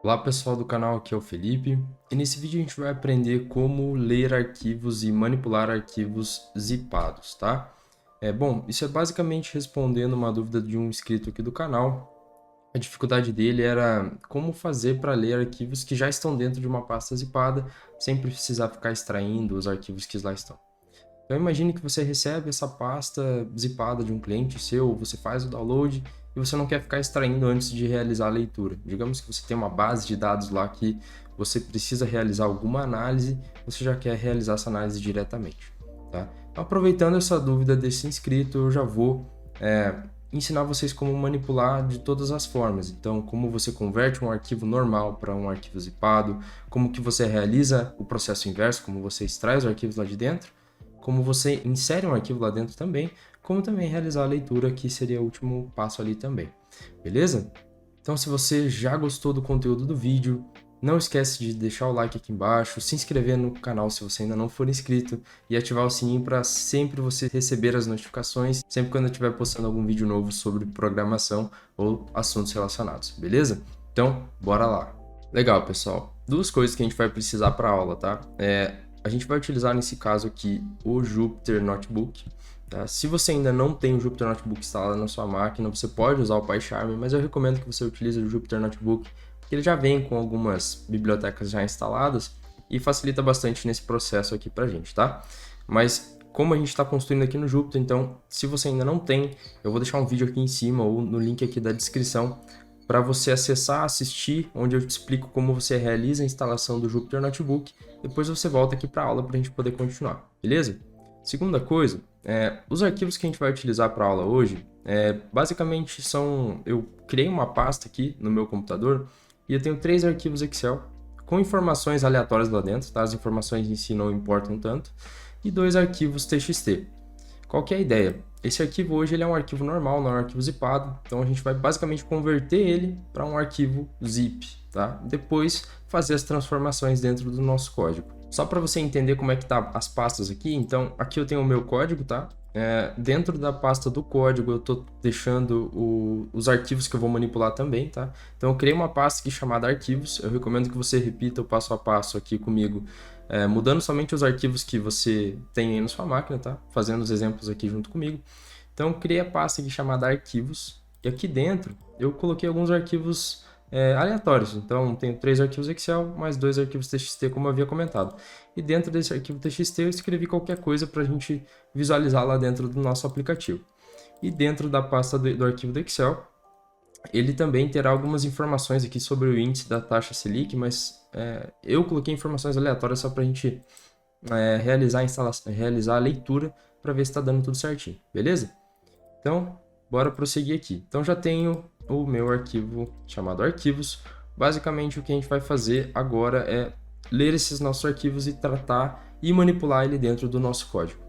Olá pessoal do canal, aqui é o Felipe e nesse vídeo a gente vai aprender como ler arquivos e manipular arquivos zipados, tá? Bom, isso é basicamente respondendo uma dúvida de um inscrito aqui do canal. A dificuldade dele era como fazer para ler arquivos que já estão dentro de uma pasta zipada sem precisar ficar extraindo os arquivos que lá estão. Então imagine que você recebe essa pasta zipada de um cliente seu, você faz o download e você não quer ficar extraindo antes de realizar a leitura. Digamos que você tem uma base de dados lá que você precisa realizar alguma análise, você já quer realizar essa análise diretamente, tá? Então, aproveitando essa dúvida desse inscrito, eu já vou ensinar vocês como manipular de todas as formas. Então, como você converte um arquivo normal para um arquivo zipado, como que você realiza o processo inverso, como você extrai os arquivos lá de dentro, como você insere um arquivo lá dentro também, como também realizar a leitura, que seria o último passo ali também, beleza? Então, se você já gostou do conteúdo do vídeo, não esquece de deixar o like aqui embaixo, se inscrever no canal se você ainda não for inscrito e ativar o sininho para sempre você receber as notificações, sempre quando eu estiver postando algum vídeo novo sobre programação ou assuntos relacionados, beleza? Então, bora lá! Legal, pessoal. Duas coisas que a gente vai precisar para a aula, tá? A gente vai utilizar nesse caso aqui o Jupyter Notebook. Tá? Se você ainda não tem o Jupyter Notebook instalado na sua máquina, você pode usar o PyCharm, mas eu recomendo que você utilize o Jupyter Notebook, porque ele já vem com algumas bibliotecas já instaladas e facilita bastante nesse processo aqui pra gente, tá? Mas como a gente está construindo aqui no Jupyter, então se você ainda não tem, eu vou deixar um vídeo aqui em cima ou no link aqui da descrição para você acessar, assistir, onde eu te explico como você realiza a instalação do Jupyter Notebook. Depois você volta aqui para a aula para a gente poder continuar, beleza? Segunda coisa, os arquivos que a gente vai utilizar para a aula hoje, basicamente são... Eu criei uma pasta aqui no meu computador e eu tenho 3 arquivos Excel com informações aleatórias lá dentro, tá? As informações em si não importam tanto, e 2 arquivos TXT. Qual que é a ideia? Esse arquivo hoje ele é um arquivo normal, não é um arquivo zipado, então a gente vai basicamente converter ele para um arquivo zip, tá? Depois fazer as transformações dentro do nosso código. Só para você entender como é que tá as pastas aqui, então aqui eu tenho o meu código, tá? Dentro da pasta do código eu estou deixando os arquivos que eu vou manipular também, tá? Então eu criei uma pasta aqui chamada arquivos, eu recomendo que você repita o passo a passo aqui comigo, mudando somente os arquivos que você tem aí na sua máquina, tá? Fazendo os exemplos aqui junto comigo. Então, criei a pasta aqui chamada arquivos, e aqui dentro eu coloquei alguns arquivos aleatórios. Então, tenho 3 arquivos Excel, mais 2 arquivos TXT, como eu havia comentado. E dentro desse arquivo TXT eu escrevi qualquer coisa para a gente visualizar lá dentro do nosso aplicativo. E dentro da pasta do arquivo do Excel, ele também terá algumas informações aqui sobre o índice da taxa Selic, mas eu coloquei informações aleatórias só para a gente realizar a leitura para ver se está dando tudo certinho, beleza? Então, bora prosseguir aqui. Então, já tenho o meu arquivo chamado arquivos. Basicamente, o que a gente vai fazer agora é ler esses nossos arquivos e tratar e manipular ele dentro do nosso código.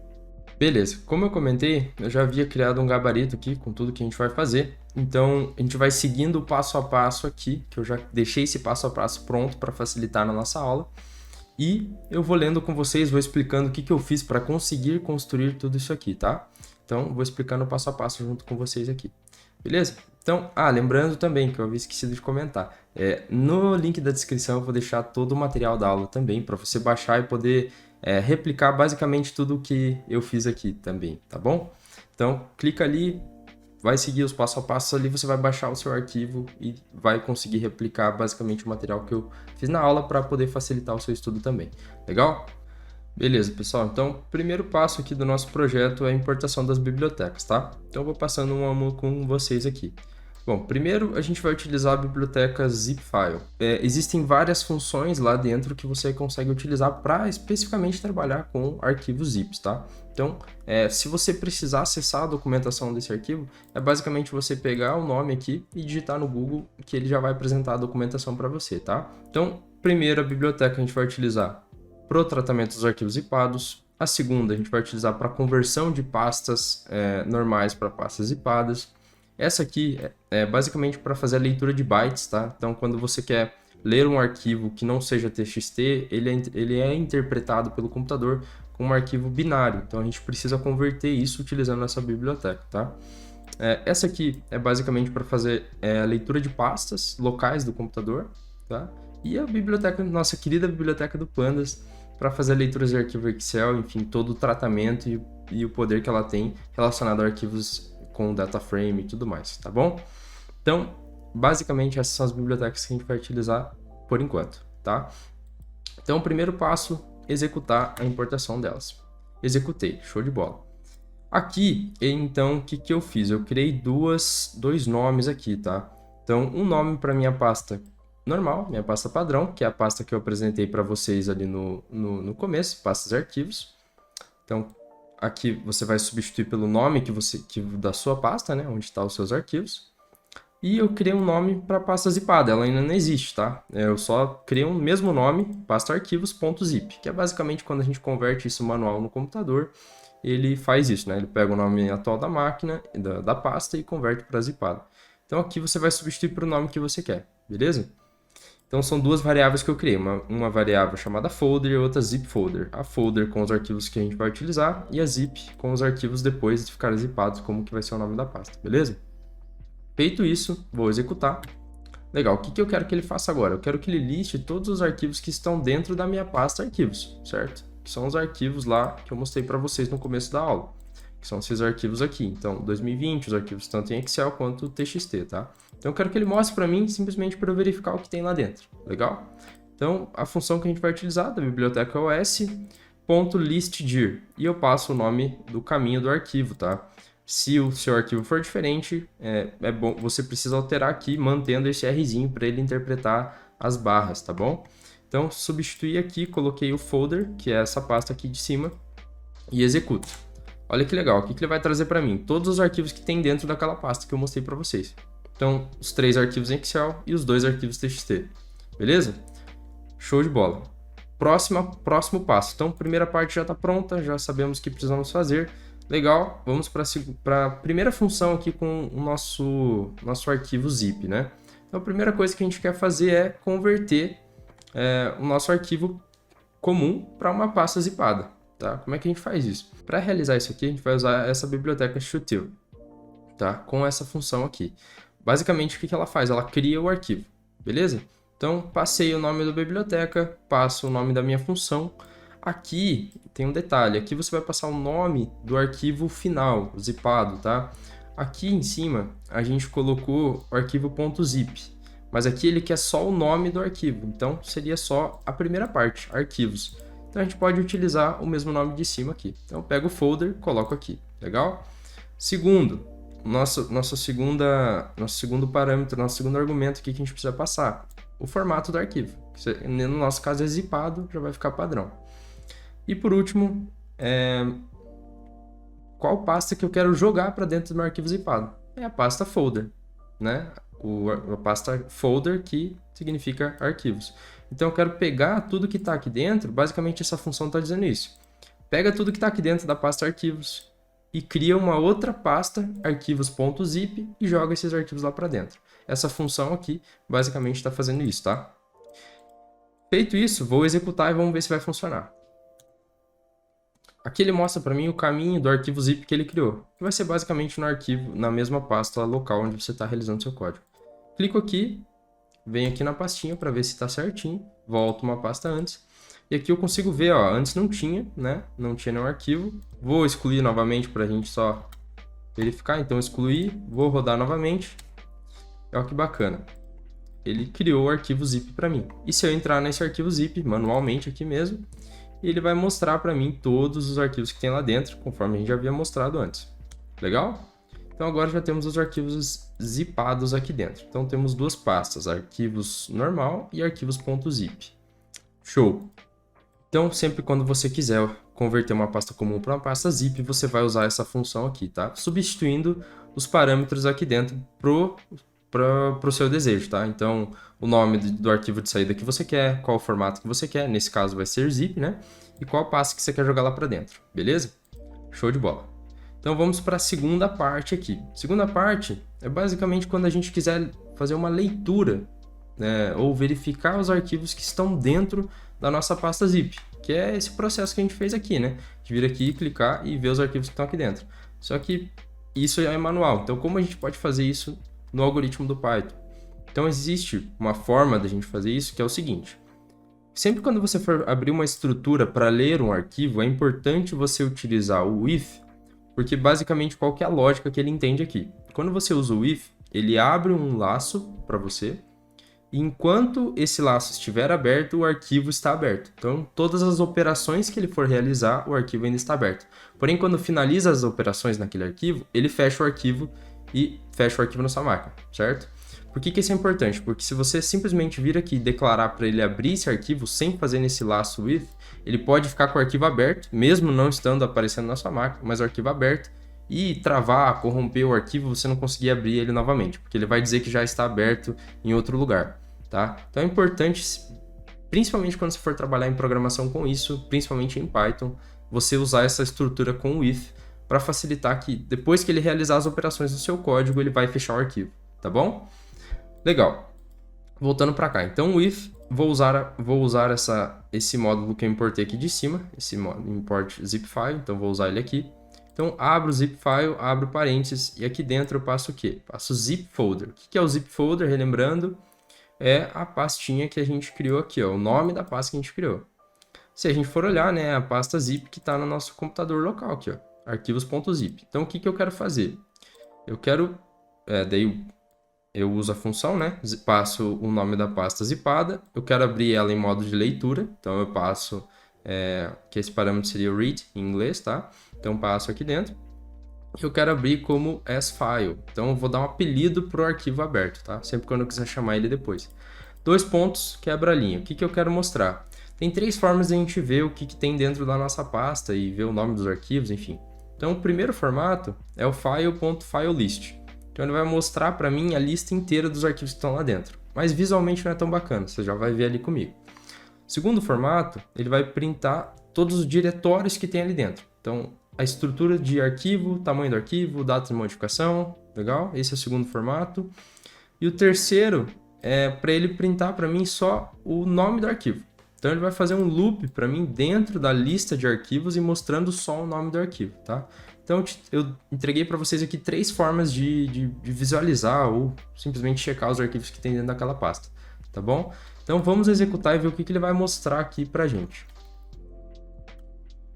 Beleza, como eu comentei, eu já havia criado um gabarito aqui com tudo que a gente vai fazer. Então, a gente vai seguindo o passo a passo aqui, que eu já deixei esse passo a passo pronto para facilitar na nossa aula. E eu vou lendo com vocês, vou explicando o que eu fiz para conseguir construir tudo isso aqui, tá? Então, vou explicando passo a passo junto com vocês aqui. Beleza? Então, lembrando também, que eu havia esquecido de comentar, no link da descrição eu vou deixar todo o material da aula também, para você baixar e poder replicar basicamente tudo o que eu fiz aqui também, tá bom? Então, clica ali, vai seguir os passo a passo ali, você vai baixar o seu arquivo e vai conseguir replicar basicamente o material que eu fiz na aula para poder facilitar o seu estudo também. Legal? Beleza, pessoal. Então, o primeiro passo aqui do nosso projeto é a importação das bibliotecas, tá? Então, eu vou passando um a um com vocês aqui. Bom, primeiro a gente vai utilizar a biblioteca ZipFile. Existem várias funções lá dentro que você consegue utilizar para especificamente trabalhar com arquivos zips, tá? Então, se você precisar acessar a documentação desse arquivo, é basicamente você pegar o nome aqui e digitar no Google, que ele já vai apresentar a documentação para você, tá? Então, primeiro a biblioteca a gente vai utilizar para o tratamento dos arquivos zipados. A segunda a gente vai utilizar para conversão de pastas normais para pastas zipadas. Essa aqui é basicamente para fazer a leitura de bytes, tá? Então, quando você quer ler um arquivo que não seja TXT, ele é interpretado pelo computador como um arquivo binário. Então, a gente precisa converter isso utilizando essa biblioteca, tá? Essa aqui é basicamente para fazer a leitura de pastas locais do computador. tá? E a biblioteca, nossa querida biblioteca do Pandas, para fazer leituras de arquivo Excel, enfim, todo o tratamento e o poder que ela tem relacionado a arquivos com data frame e tudo mais, tá bom? Então, basicamente, essas são as bibliotecas que a gente vai utilizar por enquanto, tá? Então, o primeiro passo, executar a importação delas. Executei, show de bola. Aqui, então, o que eu fiz? Eu criei dois nomes aqui, tá? Então, um nome para minha pasta normal, minha pasta padrão, que é a pasta que eu apresentei para vocês ali no começo, pastas e arquivos. Então, aqui você vai substituir pelo nome da sua pasta, né? Onde estão os seus arquivos. E eu criei um nome para pasta zipada, ela ainda não existe, tá? Eu só criei um mesmo nome, pasta arquivos.zip, que é basicamente quando a gente converte isso manual no computador, ele faz isso, né? Ele pega o nome atual da máquina, da pasta e converte para zipado. Então aqui você vai substituir para o nome que você quer, beleza? Então são duas variáveis que eu criei, uma variável chamada folder e outra zip folder. A folder com os arquivos que a gente vai utilizar e a zip com os arquivos depois de ficarem zipados, como que vai ser o nome da pasta, beleza? Feito isso, vou executar. Legal, o que eu quero que ele faça agora? Eu quero que ele liste todos os arquivos que estão dentro da minha pasta arquivos, certo? Que são os arquivos lá que eu mostrei para vocês no começo da aula, que são esses arquivos aqui. Então, 2020, os arquivos tanto em Excel quanto TXT, tá? Então, eu quero que ele mostre para mim simplesmente para eu verificar o que tem lá dentro, legal? Então, a função que a gente vai utilizar da biblioteca os.listdir, e eu passo o nome do caminho do arquivo, tá? Se o seu arquivo for diferente, é bom, você precisa alterar aqui, mantendo esse Rzinho para ele interpretar as barras, tá bom? Então, substituí aqui, coloquei o folder, que é essa pasta aqui de cima, e executo. Olha que legal, o que ele vai trazer para mim? Todos os arquivos que tem dentro daquela pasta que eu mostrei para vocês. Então, os 3 arquivos em Excel e os 2 arquivos TXT, beleza? Show de bola. Próximo passo. Então, a primeira parte já está pronta, já sabemos o que precisamos fazer. Legal, vamos para a primeira função aqui com o nosso arquivo zip, né? Então, a primeira coisa que a gente quer fazer é converter o nosso arquivo comum para uma pasta zipada, tá? Como é que a gente faz isso? Para realizar isso aqui, a gente vai usar essa biblioteca Shutil, tá? Com essa função aqui. Basicamente, o que ela faz? Ela cria o arquivo, beleza? Então, passei o nome da biblioteca, passo o nome da minha função. Aqui tem um detalhe, aqui você vai passar o nome do arquivo final, zipado, tá? Aqui em cima a gente colocou o arquivo .zip, mas aqui ele quer só o nome do arquivo, então seria só a primeira parte, arquivos. Então a gente pode utilizar o mesmo nome de cima aqui. Então eu pego o folder, coloco aqui, legal? Segundo, nosso segundo parâmetro, nosso segundo argumento aqui que a gente precisa passar, o formato do arquivo. No nosso caso é zipado, já vai ficar padrão. E por último, qual pasta que eu quero jogar para dentro do meu arquivo zipado? É a pasta folder, né? A pasta folder que significa arquivos. Então eu quero pegar tudo que está aqui dentro, basicamente essa função está dizendo isso. Pega tudo que está aqui dentro da pasta arquivos e cria uma outra pasta, arquivos.zip, e joga esses arquivos lá para dentro. Essa função aqui basicamente está fazendo isso, tá? Feito isso, vou executar e vamos ver se vai funcionar. Aqui ele mostra para mim o caminho do arquivo zip que ele criou, que vai ser basicamente no arquivo, na mesma pasta local onde você está realizando seu código. Clico aqui, venho aqui na pastinha para ver se está certinho, volto uma pasta antes, e aqui eu consigo ver, ó, antes não tinha, né? Não tinha nenhum arquivo. Vou excluir novamente para a gente só verificar, então excluir, vou rodar novamente. Olha que bacana. Ele criou o arquivo zip para mim. E se eu entrar nesse arquivo zip manualmente aqui mesmo, ele vai mostrar para mim todos os arquivos que tem lá dentro, conforme a gente já havia mostrado antes. Legal? Então agora já temos os arquivos zipados aqui dentro. Então temos duas pastas, arquivos normal e arquivos.zip. Show! Então sempre quando você quiser converter uma pasta comum para uma pasta zip, você vai usar essa função aqui, tá? Substituindo os parâmetros aqui dentro para o seu desejo, tá? Então, o nome do arquivo de saída que você quer, qual o formato que você quer, nesse caso vai ser zip, né? E qual pasta que você quer jogar lá para dentro, beleza? Show de bola. Então, vamos para a segunda parte aqui. Segunda parte é basicamente quando a gente quiser fazer uma leitura, né? Ou verificar os arquivos que estão dentro da nossa pasta zip, que é esse processo que a gente fez aqui, né? De vir aqui, clicar e ver os arquivos que estão aqui dentro. Só que isso é manual, então como a gente pode fazer isso no algoritmo do Python? Então existe uma forma da gente fazer isso que é o seguinte. Sempre quando você for abrir uma estrutura para ler um arquivo, é importante você utilizar o if, porque basicamente qual que é a lógica que ele entende aqui? Quando você usa o if, ele abre um laço para você, e enquanto esse laço estiver aberto, o arquivo está aberto. Então, todas as operações que ele for realizar, o arquivo ainda está aberto. Porém, quando finaliza as operações naquele arquivo, ele fecha o arquivo e fecha o arquivo na sua máquina, certo? Por que isso é importante? Porque se você simplesmente vir aqui e declarar para ele abrir esse arquivo sem fazer nesse laço with, ele pode ficar com o arquivo aberto, mesmo não estando aparecendo na sua máquina, mas o arquivo aberto, e travar, corromper o arquivo, você não conseguir abrir ele novamente, porque ele vai dizer que já está aberto em outro lugar, tá? Então é importante, principalmente quando você for trabalhar em programação com isso, principalmente em Python, você usar essa estrutura com o if para facilitar que depois que ele realizar as operações do seu código, ele vai fechar o arquivo, tá bom? Legal. Voltando para cá. Então o if, vou usar esse módulo que eu importei aqui de cima, esse módulo import zip file, então vou usar ele aqui. Então, abro o zip file, abro parênteses, e aqui dentro eu passo o quê? Passo o zip folder. O que é o zip folder? Relembrando, é a pastinha que a gente criou aqui, ó, o nome da pasta que a gente criou. Se a gente for olhar, né, a pasta zip que está no nosso computador local aqui, ó, arquivos.zip. Então, o que eu quero fazer? Eu quero, daí eu uso a função, né, passo o nome da pasta zipada, eu quero abrir ela em modo de leitura, então eu passo, que esse parâmetro seria o read em inglês, tá? Então, passo aqui dentro. Eu quero abrir como as-file. Então, eu vou dar um apelido para o arquivo aberto, tá? Sempre quando eu quiser chamar ele depois. 2 pontos, quebra a linha. O que eu quero mostrar? Tem 3 formas de a gente ver o que tem dentro da nossa pasta e ver o nome dos arquivos, enfim. Então, o primeiro formato é o file.filelist. Então, ele vai mostrar para mim a lista inteira dos arquivos que estão lá dentro. Mas visualmente não é tão bacana, você já vai ver ali comigo. Segundo formato, ele vai printar todos os diretórios que tem ali dentro. Então, a estrutura de arquivo, tamanho do arquivo, data de modificação, legal? Esse é o segundo formato. E o terceiro é para ele printar para mim só o nome do arquivo. Então, ele vai fazer um loop para mim dentro da lista de arquivos e mostrando só o nome do arquivo, tá? Então, eu entreguei para vocês aqui 3 formas de visualizar ou simplesmente checar os arquivos que tem dentro daquela pasta, tá bom? Então, vamos executar e ver o que ele vai mostrar aqui para a gente.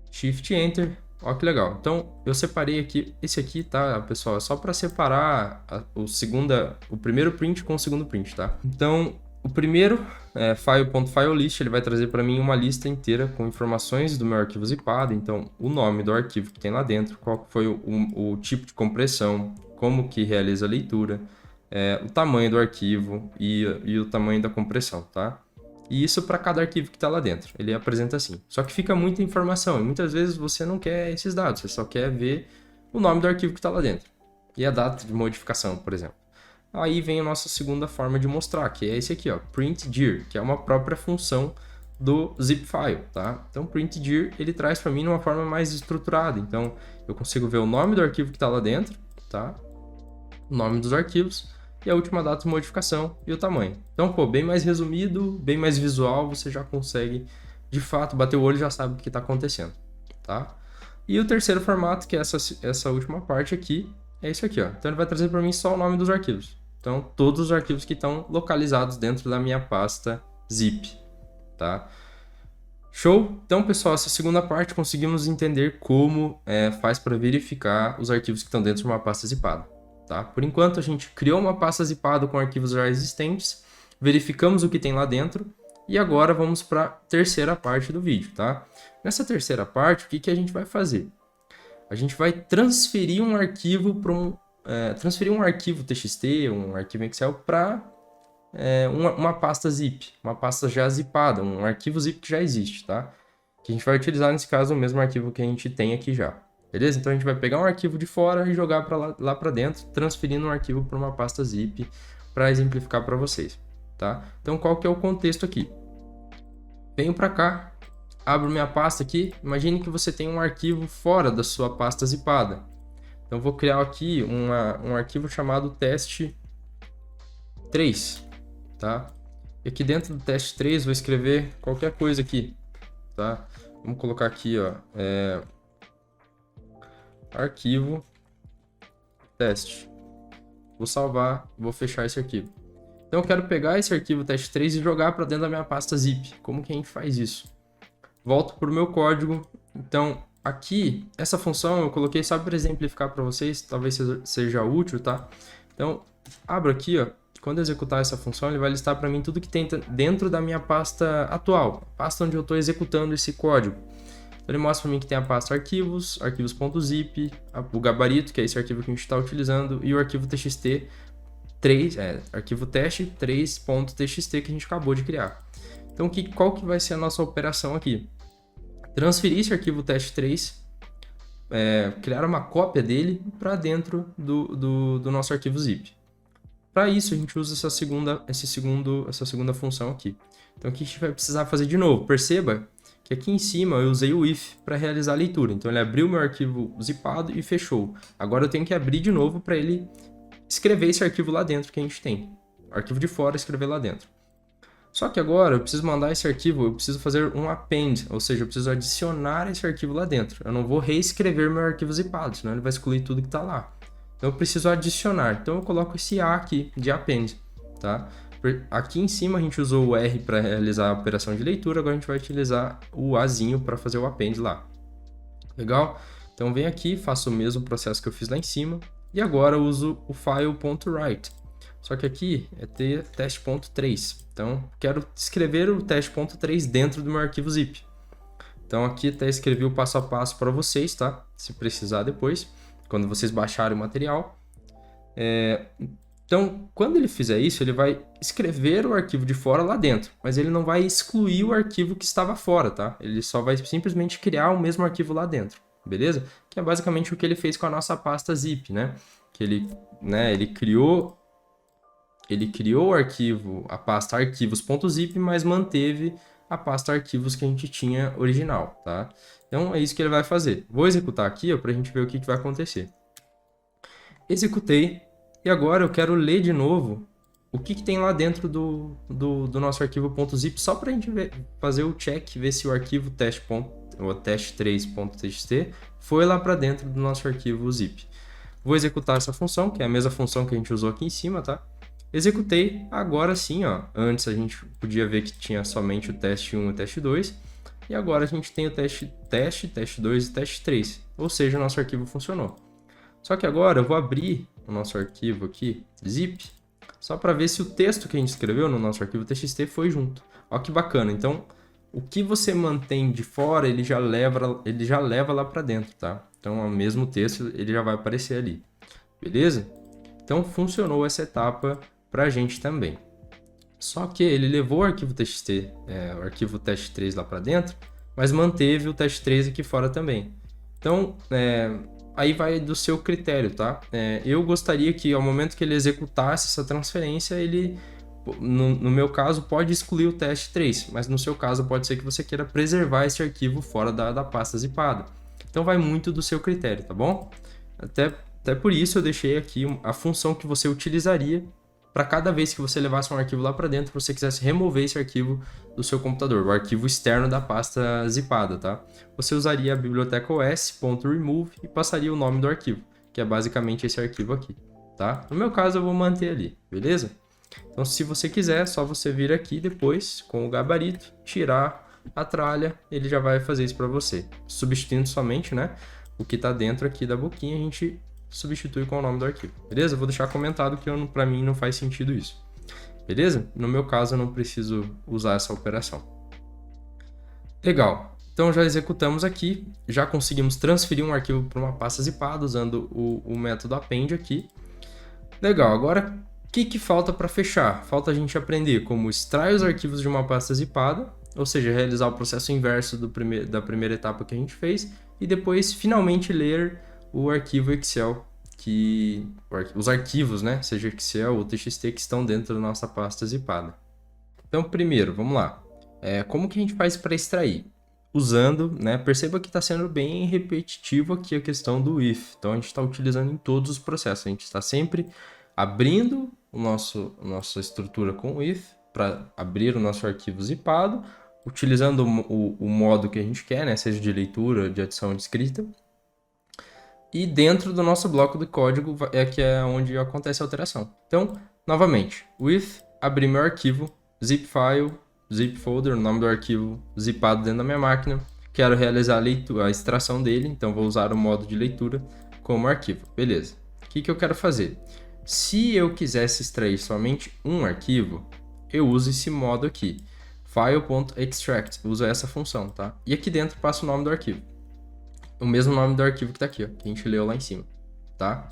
Shift Enter. Ó, que legal. Então, eu separei aqui, esse aqui, tá, pessoal? É só para separar o primeiro print com o segundo print, tá? Então, o primeiro, file.filelist, ele vai trazer para mim uma lista inteira com informações do meu arquivo zipado. Então, o nome do arquivo que tem lá dentro, qual foi o tipo de compressão, como que realiza a leitura, o tamanho do arquivo e o tamanho da compressão, tá? E isso para cada arquivo que está lá dentro. Ele apresenta assim. Só que fica muita informação e muitas vezes você não quer esses dados, você só quer ver o nome do arquivo que está lá dentro. E a data de modificação, por exemplo. Aí vem a nossa segunda forma de mostrar, que é esse aqui, ó, printdir, que é uma própria função do zip file, tá? Então, printdir, ele traz para mim de uma forma mais estruturada. Então, eu consigo ver o nome do arquivo que está lá dentro, tá? O nome dos arquivos e a última data de modificação e o tamanho. Então, pô, bem mais resumido, bem mais visual, você já consegue, de fato, bater o olho e já sabe o que está acontecendo, tá? E o terceiro formato, que é essa última parte aqui, é isso aqui, ó. Então, ele vai trazer para mim só o nome dos arquivos. Então, todos os arquivos que estão localizados dentro da minha pasta zip, tá? Show? Então, pessoal, essa segunda parte conseguimos entender como faz para verificar os arquivos que estão dentro de uma pasta zipada. Tá? Por enquanto, a gente criou uma pasta zipada com arquivos já existentes, verificamos o que tem lá dentro e agora vamos para a terceira parte do vídeo. Tá? Nessa terceira parte, o que a gente vai fazer? A gente vai transferir um arquivo para transferir um arquivo TXT, um arquivo Excel para uma pasta zip, uma pasta já zipada, um arquivo zip que já existe, tá? Que a gente vai utilizar nesse caso o mesmo arquivo que a gente tem aqui já. Beleza? Então a gente vai pegar um arquivo de fora e jogar lá para dentro, transferindo um arquivo para uma pasta zip para exemplificar para vocês, tá? Então qual que é o contexto aqui? Venho para cá, abro minha pasta aqui, imagine que você tem um arquivo fora da sua pasta zipada. Então vou criar aqui um arquivo chamado teste 3, tá? E aqui dentro do teste 3 vou escrever qualquer coisa aqui, tá? Vamos colocar aqui, ó, arquivo teste. Vou salvar, vou fechar esse arquivo. Então eu quero pegar esse arquivo teste3 e jogar para dentro da minha pasta zip. Como que a gente faz isso? Volto para o meu código. Então aqui, essa função eu coloquei só para exemplificar para vocês, talvez seja útil, tá? Então abro aqui, ó. Quando eu executar essa função, ele vai listar para mim tudo que tem dentro da minha pasta atual, a pasta onde eu estou executando esse código. Então ele mostra para mim que tem a pasta arquivos, arquivos.zip, o gabarito, que é esse arquivo que a gente está utilizando, e o arquivo txt 3, arquivo teste 3.txt que a gente acabou de criar. Então qual que vai ser a nossa operação aqui? Transferir esse arquivo teste3, criar uma cópia dele para dentro do nosso arquivo zip. Para isso, a gente usa essa segunda função aqui. Então, o que a gente vai precisar fazer de novo? Perceba que aqui em cima eu usei o if para realizar a leitura. Então, ele abriu meu arquivo zipado e fechou. Agora, eu tenho que abrir de novo para ele escrever esse arquivo lá dentro que a gente tem. O arquivo de fora, escrever lá dentro. Só que agora, eu preciso mandar esse arquivo, eu preciso fazer um append, ou seja, eu preciso adicionar esse arquivo lá dentro. Eu não vou reescrever meu arquivo zipado, senão ele vai excluir tudo que está lá. Então eu preciso adicionar. Então eu coloco esse A aqui de append, tá? Aqui em cima a gente usou o R para realizar a operação de leitura, agora a gente vai utilizar o Azinho para fazer o append lá. Legal? Então venho aqui, faço o mesmo processo que eu fiz lá em cima e agora eu uso o file.write. Só que aqui é ter teste.3. Então quero escrever o teste.3 dentro do meu arquivo zip. Então aqui até escrevi o passo a passo para vocês, tá? Se precisar depois, quando vocês baixarem o material. Então, quando ele fizer isso, ele vai escrever o arquivo de fora lá dentro, mas ele não vai excluir o arquivo que estava fora, tá? Ele só vai simplesmente criar o mesmo arquivo lá dentro, beleza? Que é basicamente o que ele fez com a nossa pasta zip, né? Que ele criou o arquivo, a pasta arquivos.zip, mas manteve a pasta arquivos que a gente tinha original, tá? Então é isso que ele vai fazer. Vou executar aqui para a gente ver o que vai acontecer. Executei e agora eu quero ler de novo o que tem lá dentro do nosso arquivo.zip, só para a gente fazer o check, ver se o arquivo teste3.txt foi lá para dentro do nosso arquivo zip. Vou executar essa função, que é a mesma função que a gente usou aqui em cima, tá? Executei, agora sim, ó. Antes a gente podia ver que tinha somente o teste 1 e o teste 2. E agora a gente tem o teste 2 e teste 3. Ou seja, o nosso arquivo funcionou. Só que agora eu vou abrir o nosso arquivo aqui, zip, só para ver se o texto que a gente escreveu no nosso arquivo txt foi junto. Olha que bacana. Então, o que você mantém de fora, ele já leva lá para dentro, tá? Então, o mesmo texto, ele já vai aparecer ali. Beleza? Então, funcionou essa etapa para a gente também. Só que ele levou o arquivo txt, o arquivo teste3 lá para dentro, mas manteve o teste3 aqui fora também. Então, aí vai do seu critério, tá? Eu gostaria que ao momento que ele executasse essa transferência, ele, no meu caso, pode excluir o teste3, mas no seu caso pode ser que você queira preservar esse arquivo fora da pasta zipada. Então vai muito do seu critério, tá bom? Até por isso eu deixei aqui a função que você utilizaria para cada vez que você levasse um arquivo lá para dentro, você quisesse remover esse arquivo do seu computador, o arquivo externo da pasta zipada, tá? Você usaria a biblioteca os.remove e passaria o nome do arquivo, que é basicamente esse arquivo aqui, tá? No meu caso, eu vou manter ali, beleza? Então, se você quiser, é só você vir aqui depois, com o gabarito, tirar a tralha, ele já vai fazer isso para você. Substituindo somente, né, o que está dentro aqui da boquinha, a gente substitui com o nome do arquivo, beleza? Eu vou deixar comentado que para mim não faz sentido isso, beleza? No meu caso, eu não preciso usar essa operação. Legal, então já executamos aqui, já conseguimos transferir um arquivo para uma pasta zipada usando o método append aqui. Legal, agora o que falta para fechar? Falta a gente aprender como extrair os arquivos de uma pasta zipada, ou seja, realizar o processo inverso da primeira etapa que a gente fez, e depois finalmente ler o arquivo Excel, os arquivos, né, seja Excel ou TXT, que estão dentro da nossa pasta zipada. Então, primeiro, vamos lá. Como que a gente faz para extrair? Usando, né, perceba que está sendo bem repetitivo aqui a questão do if. Então, a gente está utilizando em todos os processos. A gente está sempre abrindo nossa estrutura com o if para abrir o nosso arquivo zipado, utilizando o modo que a gente quer, né, seja de leitura, de adição, de escrita. E dentro do nosso bloco de código que é onde acontece a alteração. Então, novamente, o if abrir meu arquivo, zip file, zip folder, o nome do arquivo zipado dentro da minha máquina. Quero realizar a leitura, a extração dele, então vou usar o modo de leitura como arquivo. Beleza. O que eu quero fazer? Se eu quisesse extrair somente um arquivo, eu uso esse modo aqui, file.extract, uso essa função, tá? E aqui dentro passo o nome do arquivo. O mesmo nome do arquivo que está aqui, ó, que a gente leu lá em cima, tá?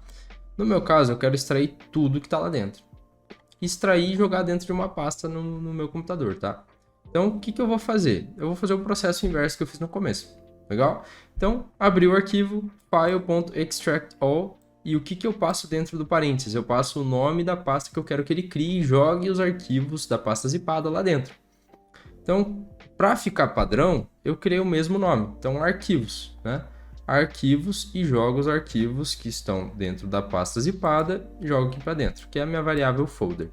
No meu caso, eu quero extrair tudo que está lá dentro. Extrair e jogar dentro de uma pasta no meu computador, tá? Então, o que eu vou fazer? Eu vou fazer o processo inverso que eu fiz no começo, legal? Então, abri o arquivo file.extractAll e o que eu passo dentro do parênteses? Eu passo o nome da pasta que eu quero que ele crie e jogue os arquivos da pasta zipada lá dentro. Então, para ficar padrão, eu criei o mesmo nome. Então, arquivos, né? Arquivos e jogo os arquivos que estão dentro da pasta zipada e jogo aqui para dentro, que é a minha variável folder,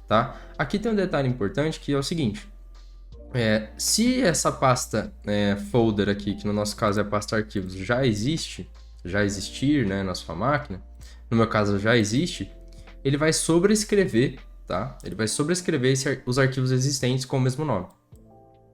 tá? Aqui tem um detalhe importante que é o seguinte, se essa pasta folder aqui, que no nosso caso é a pasta arquivos, já existir, né, na sua máquina, no meu caso já existe, ele vai sobrescrever, tá? Ele vai sobrescrever os arquivos existentes com o mesmo nome.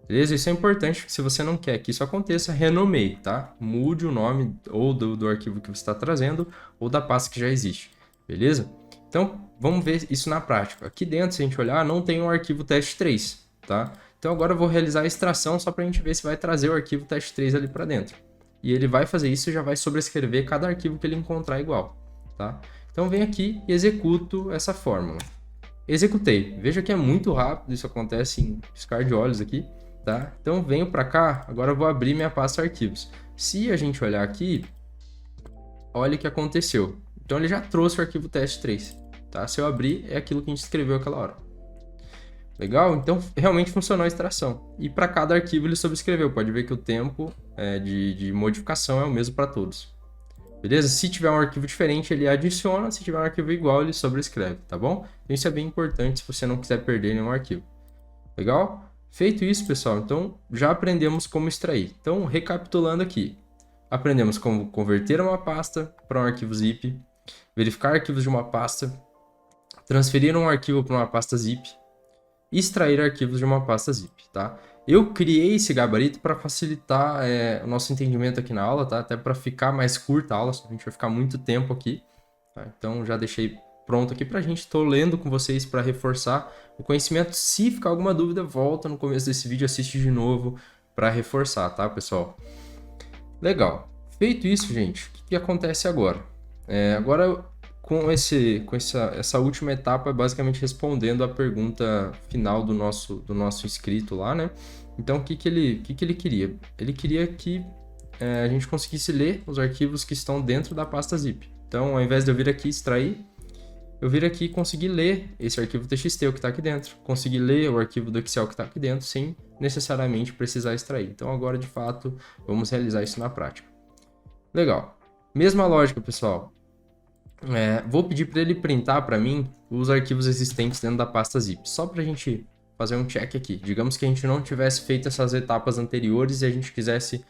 Beleza? Isso é importante, porque se você não quer que isso aconteça, renomeie, tá? Mude o nome ou do arquivo que você está trazendo ou da pasta que já existe, beleza? Então, vamos ver isso na prática. Aqui dentro, se a gente olhar, não tem um arquivo test3, tá? Então, agora eu vou realizar a extração só para a gente ver se vai trazer o arquivo test3 ali para dentro. E ele vai fazer isso e já vai sobrescrever cada arquivo que ele encontrar igual, tá? Então, venho aqui e executo essa fórmula. Executei. Veja que é muito rápido, isso acontece em piscar de olhos aqui. Tá? Então venho para cá, agora eu vou abrir minha pasta arquivos. Se a gente olhar aqui, olha o que aconteceu. Então ele já trouxe o arquivo test3, tá? Se eu abrir, é aquilo que a gente escreveu aquela hora. Legal? Então realmente funcionou a extração. E para cada arquivo ele sobrescreveu. Pode ver que o tempo de modificação é o mesmo para todos. Beleza? Se tiver um arquivo diferente, ele adiciona. Se tiver um arquivo igual, ele sobrescreve, tá bom? Então isso é bem importante se você não quiser perder nenhum arquivo. Legal? Feito isso, pessoal, então já aprendemos como extrair. Então, recapitulando aqui, aprendemos como converter uma pasta para um arquivo zip, verificar arquivos de uma pasta, transferir um arquivo para uma pasta zip e extrair arquivos de uma pasta zip, tá? Eu criei esse gabarito para facilitar o nosso entendimento aqui na aula, tá? Até para ficar mais curta a aula, a gente vai ficar muito tempo aqui, tá? Então, já deixei pronto aqui pra gente, estou lendo com vocês para reforçar o conhecimento. Se ficar alguma dúvida, volta no começo desse vídeo, assiste de novo para reforçar, tá, pessoal? Legal. Feito isso, gente, o que acontece agora? Agora, com essa última etapa, basicamente respondendo a pergunta final do nosso inscrito lá, né? Então, o que ele queria? Ele queria que a gente conseguisse ler os arquivos que estão dentro da pasta zip. Então, ao invés de eu vir aqui extrair, eu vir aqui e conseguir ler esse arquivo TXT, o que está aqui dentro. Conseguir ler o arquivo do Excel que está aqui dentro, sem necessariamente precisar extrair. Então, agora, de fato, vamos realizar isso na prática. Legal. Mesma lógica, pessoal. Vou pedir para ele printar para mim os arquivos existentes dentro da pasta zip. Só para a gente fazer um check aqui. Digamos que a gente não tivesse feito essas etapas anteriores e a gente tivesse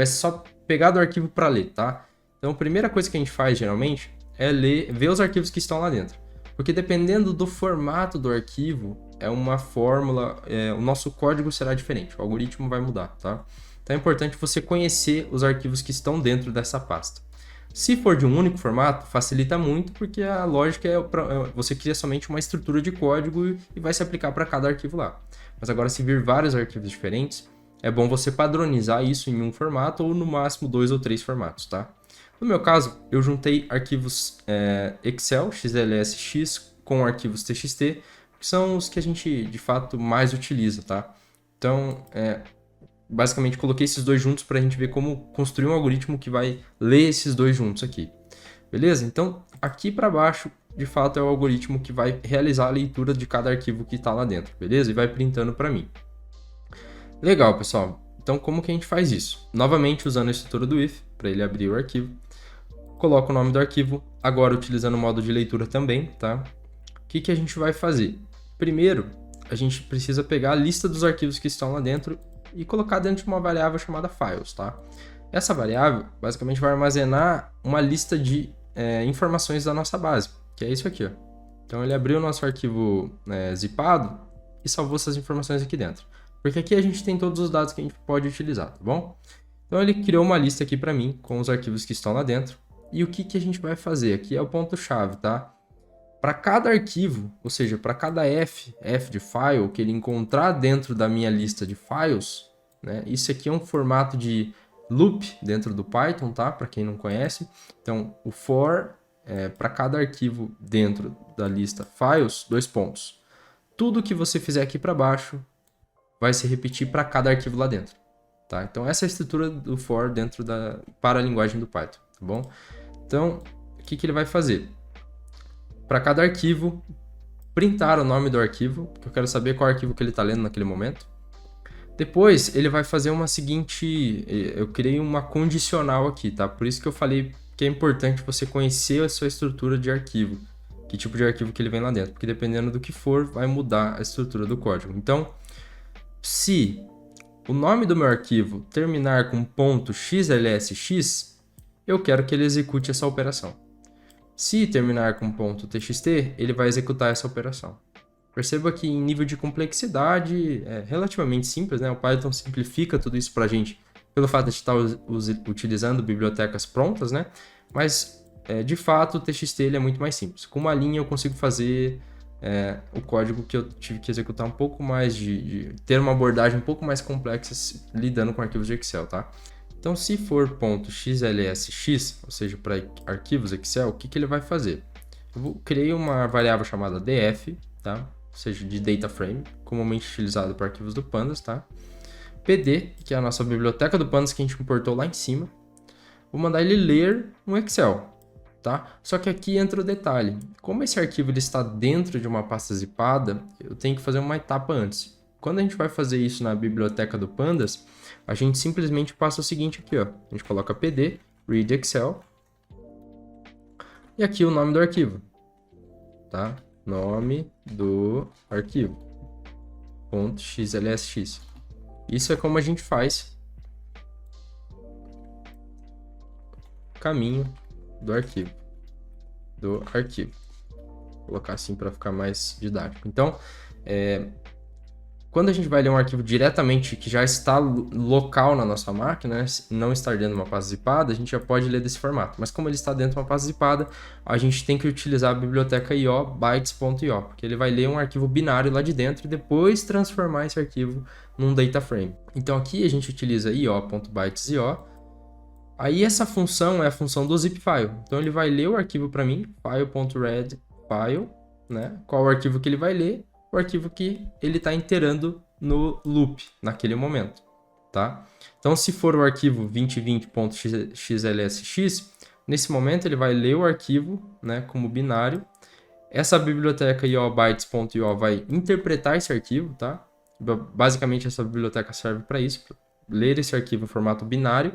só pegado o arquivo para ler, tá? Então, a primeira coisa que a gente faz, geralmente, é ver os arquivos que estão lá dentro. Porque dependendo do formato do arquivo, é uma fórmula, o nosso código será diferente, o algoritmo vai mudar, tá? Então é importante você conhecer os arquivos que estão dentro dessa pasta. Se for de um único formato, facilita muito, porque a lógica você cria somente uma estrutura de código e vai se aplicar para cada arquivo lá. Mas agora, se vir vários arquivos diferentes, é bom você padronizar isso em um formato ou no máximo 2 ou 3 formatos, tá? No meu caso, eu juntei arquivos Excel, XLSX, com arquivos TXT, que são os que a gente, de fato, mais utiliza, tá? Então, basicamente, coloquei esses dois juntos para a gente ver como construir um algoritmo que vai ler esses dois juntos aqui. Beleza? Então, aqui para baixo, de fato, é o algoritmo que vai realizar a leitura de cada arquivo que está lá dentro, beleza? E vai printando para mim. Legal, pessoal. Então, como que a gente faz isso? Novamente, usando a estrutura do if, para ele abrir o arquivo. Coloco o nome do arquivo, agora utilizando o modo de leitura também, tá? O que a gente vai fazer? Primeiro, a gente precisa pegar a lista dos arquivos que estão lá dentro e colocar dentro de uma variável chamada files, tá? Essa variável, basicamente, vai armazenar uma lista de informações da nossa base, que é isso aqui, ó. Então ele abriu o nosso arquivo zipado e salvou essas informações aqui dentro. Porque aqui a gente tem todos os dados que a gente pode utilizar, tá bom? Então ele criou uma lista aqui para mim com os arquivos que estão lá dentro. E o que a gente vai fazer? Aqui é o ponto-chave, tá? Para cada arquivo, ou seja, para cada F de file que ele encontrar dentro da minha lista de files, né? Isso aqui é um formato de loop dentro do Python, tá? Para quem não conhece. Então, o for para cada arquivo dentro da lista files, 2 pontos. Tudo que você fizer aqui para baixo vai se repetir para cada arquivo lá dentro, tá? Então, essa é a estrutura do for dentro para a linguagem do Python, tá bom? Então, o que ele vai fazer? Para cada arquivo, printar o nome do arquivo, porque eu quero saber qual arquivo que ele está lendo naquele momento. Depois, ele vai fazer uma seguinte... Eu criei uma condicional aqui, tá? Por isso que eu falei que é importante você conhecer a sua estrutura de arquivo. Que tipo de arquivo que ele vem lá dentro. Porque dependendo do que for, vai mudar a estrutura do código. Então, se o nome do meu arquivo terminar com .xlsx, eu quero que ele execute essa operação. Se terminar com .txt, ele vai executar essa operação. Perceba que em nível de complexidade é relativamente simples, né? O Python simplifica tudo isso para a gente pelo fato de estar utilizando bibliotecas prontas, né? Mas, de fato, o TXT ele é muito mais simples. Com uma linha eu consigo fazer o código que eu tive que executar um pouco mais, de ter uma abordagem um pouco mais complexa lidando com arquivos de Excel, tá? Então, se for .xlsx, ou seja, para arquivos Excel, o que ele vai fazer? Eu criei uma variável chamada df, tá? Ou seja, de data frame, comumente utilizado para arquivos do Pandas, tá? PD, que é a nossa biblioteca do Pandas que a gente importou lá em cima. Vou mandar ele ler um Excel, tá? Só que aqui entra o detalhe. Como esse arquivo ele está dentro de uma pasta zipada, eu tenho que fazer uma etapa antes. Quando a gente vai fazer isso na biblioteca do Pandas, a gente simplesmente passa o seguinte aqui, ó. A gente coloca pd, read Excel, e aqui o nome do arquivo, tá? Nome do arquivo, .xlsx. Isso é como a gente faz o caminho do arquivo. Vou colocar assim para ficar mais didático. Então, quando a gente vai ler um arquivo diretamente que já está local na nossa máquina, né, não estar dentro de uma pasta zipada, a gente já pode ler desse formato. Mas como ele está dentro de uma pasta zipada, a gente tem que utilizar a biblioteca io bytes.io, porque ele vai ler um arquivo binário lá de dentro e depois transformar esse arquivo num data frame. Então aqui a gente utiliza io.bytes.io. Aí essa função é a função do zip file. Então ele vai ler o arquivo para mim, file.read file, né? Qual o arquivo que ele vai ler? O arquivo que ele está iterando no loop, naquele momento, tá? Então, se for o arquivo 2020.xlsx, nesse momento ele vai ler o arquivo, né, como binário. Essa biblioteca iobytes.io vai interpretar esse arquivo, tá? Basicamente, essa biblioteca serve para isso, para ler esse arquivo em formato binário.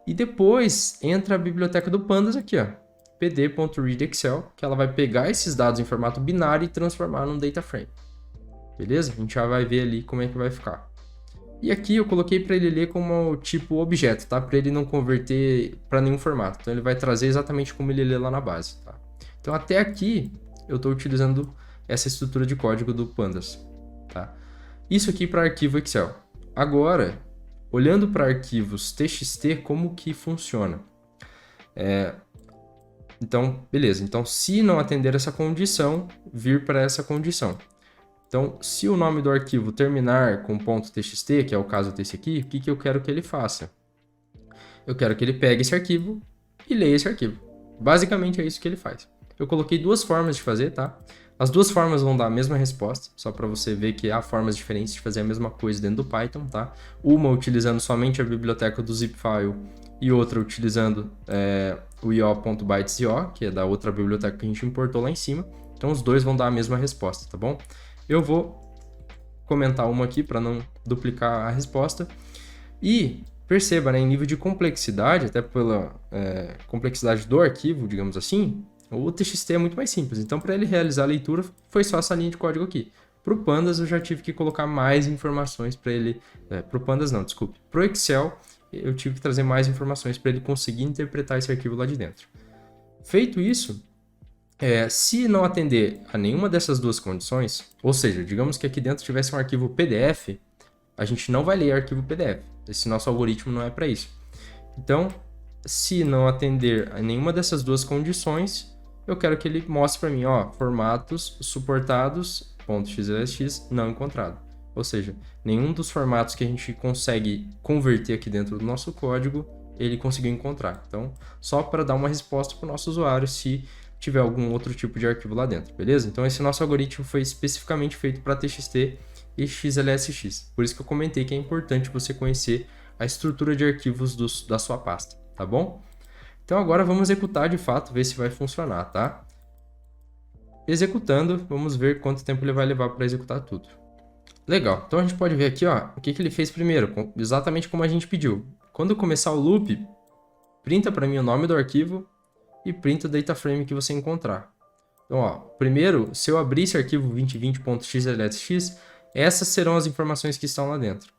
E depois entra a biblioteca do Pandas aqui, ó, pd.readExcel, que ela vai pegar esses dados em formato binário e transformar num data frame. Beleza? A gente já vai ver ali como é que vai ficar. E aqui eu coloquei para ele ler como tipo objeto, tá? Para ele não converter para nenhum formato. Então ele vai trazer exatamente como ele lê lá na base, tá? Então até aqui eu estou utilizando essa estrutura de código do Pandas, tá? Isso aqui para arquivo Excel. Agora, olhando para arquivos TXT, como que funciona? Então, beleza. Então, se não atender essa condição, vir para essa condição. Então, se o nome do arquivo terminar com .txt, que é o caso desse aqui, o que eu quero que ele faça? Eu quero que ele pegue esse arquivo e leia esse arquivo. Basicamente é isso que ele faz. Eu coloquei duas formas de fazer, tá? As duas formas vão dar a mesma resposta, só para você ver que há formas diferentes de fazer a mesma coisa dentro do Python, tá? Uma utilizando somente a biblioteca do zip file e outra utilizando o io.bytes.io, que é da outra biblioteca que a gente importou lá em cima. Então, os dois vão dar a mesma resposta, tá bom? Eu vou comentar uma aqui para não duplicar a resposta. E perceba, né, em nível de complexidade, até pela complexidade do arquivo, digamos assim, o TXT é muito mais simples. Então, para ele realizar a leitura, foi só essa linha de código aqui. Para o Pandas, eu já tive que colocar mais informações para ele... para o Pandas não, desculpe. Para o Excel, eu tive que trazer mais informações para ele conseguir interpretar esse arquivo lá de dentro. Feito isso, Se não atender a nenhuma dessas duas condições, ou seja, digamos que aqui dentro tivesse um arquivo PDF, a gente não vai ler arquivo PDF. Esse nosso algoritmo não é para isso. Então, se não atender a nenhuma dessas duas condições, eu quero que ele mostre para mim, ó, formatos suportados, .xlsx não encontrado. Ou seja, nenhum dos formatos que a gente consegue converter aqui dentro do nosso código, ele conseguiu encontrar. Então, só para dar uma resposta para o nosso usuário se tiver algum outro tipo de arquivo lá dentro, beleza? Então, esse nosso algoritmo foi especificamente feito para TXT e XLSX. Por isso que eu comentei que é importante você conhecer a estrutura de arquivos da sua pasta, tá bom? Então, agora vamos executar de fato, ver se vai funcionar, tá? Executando, vamos ver quanto tempo ele vai levar para executar tudo. Legal, então a gente pode ver aqui, ó, o que ele fez primeiro, exatamente como a gente pediu. Quando começar o loop, printa para mim o nome do arquivo e printa o data frame que você encontrar. Então, ó, primeiro, se eu abrir esse arquivo 2020.xlsx, essas serão as informações que estão lá dentro,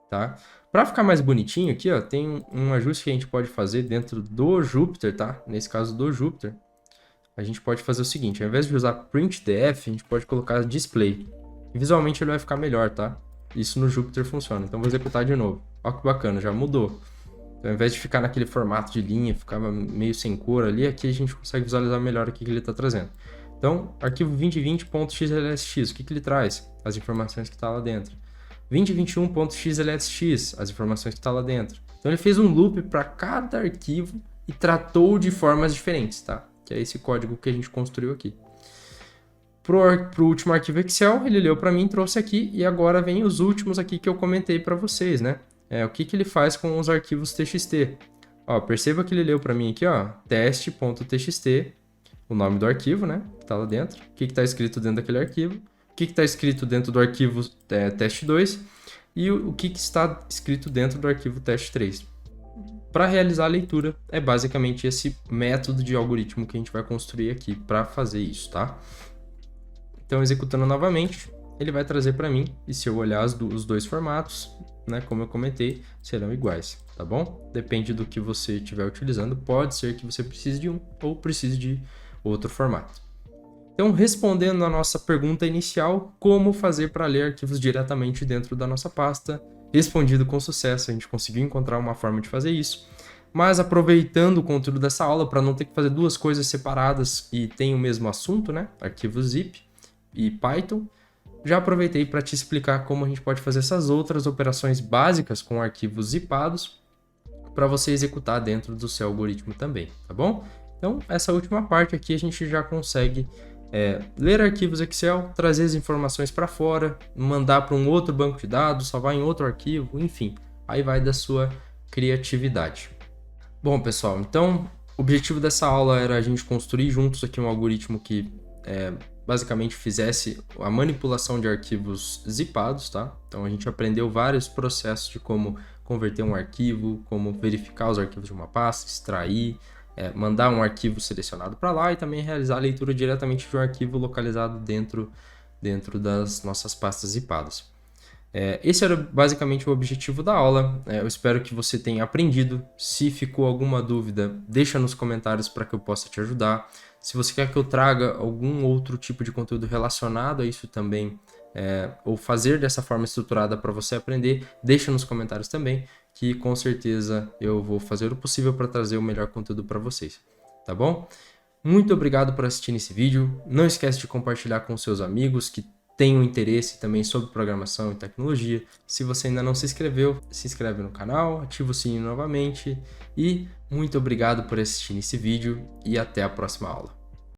tá? Para ficar mais bonitinho aqui, ó, tem um ajuste que a gente pode fazer dentro do Jupyter, tá? Nesse caso do Jupyter, a gente pode fazer o seguinte, ao invés de usar printdf, a gente pode colocar display. E visualmente ele vai ficar melhor, tá? Isso no Jupyter funciona. Então vou executar de novo. Olha que bacana, já mudou. Então, ao invés de ficar naquele formato de linha, ficava meio sem cor ali, aqui a gente consegue visualizar melhor o que ele está trazendo. Então, arquivo 2020.xlsx, o que ele traz? As informações que está lá dentro. 2021.xlsx, as informações que está lá dentro. Então ele fez um loop para cada arquivo e tratou de formas diferentes, tá? Que é esse código que a gente construiu aqui. Pro último arquivo Excel, ele leu para mim, trouxe aqui, e agora vem os últimos aqui que eu comentei para vocês, né? O que ele faz com os arquivos TXT. Ó, perceba que ele leu para mim aqui, ó, teste.txt, o nome do arquivo, né? Que tá lá dentro. O que está escrito dentro daquele arquivo. O que está escrito dentro do arquivo teste2 e o que está escrito dentro do arquivo teste3. Para realizar a leitura, é basicamente esse método de algoritmo que a gente vai construir aqui para fazer isso, tá? Então, executando novamente, ele vai trazer para mim, e se eu olhar os dois formatos, né, como eu comentei, serão iguais, tá bom? Depende do que você estiver utilizando, pode ser que você precise de um ou precise de outro formato. Então, respondendo a nossa pergunta inicial, como fazer para ler arquivos diretamente dentro da nossa pasta? Respondido com sucesso, a gente conseguiu encontrar uma forma de fazer isso. Mas aproveitando o conteúdo dessa aula para não ter que fazer duas coisas separadas e tem o mesmo assunto, né? Arquivo zip e Python, já aproveitei para te explicar como a gente pode fazer essas outras operações básicas com arquivos zipados para você executar dentro do seu algoritmo também, tá bom? Então, essa última parte aqui a gente já consegue ler arquivos Excel, trazer as informações para fora, mandar para um outro banco de dados, salvar em outro arquivo, enfim, aí vai da sua criatividade. Bom, pessoal, então o objetivo dessa aula era a gente construir juntos aqui um algoritmo que basicamente fizesse a manipulação de arquivos zipados, tá? Então a gente aprendeu vários processos de como converter um arquivo, como verificar os arquivos de uma pasta, extrair, mandar um arquivo selecionado para lá e também realizar a leitura diretamente de um arquivo localizado dentro das nossas pastas zipadas. Esse era basicamente o objetivo da aula. Eu espero que você tenha aprendido. Se ficou alguma dúvida, deixa nos comentários para que eu possa te ajudar. Se você quer que eu traga algum outro tipo de conteúdo relacionado a isso também, ou fazer dessa forma estruturada para você aprender, deixa nos comentários também, que com certeza eu vou fazer o possível para trazer o melhor conteúdo para vocês, tá bom? Muito obrigado por assistir esse vídeo. Não esquece de compartilhar com seus amigos que tenham interesse também sobre programação e tecnologia. Se você ainda não se inscreveu, se inscreve no canal, ativa o sininho novamente e muito obrigado por assistir esse vídeo e até a próxima aula.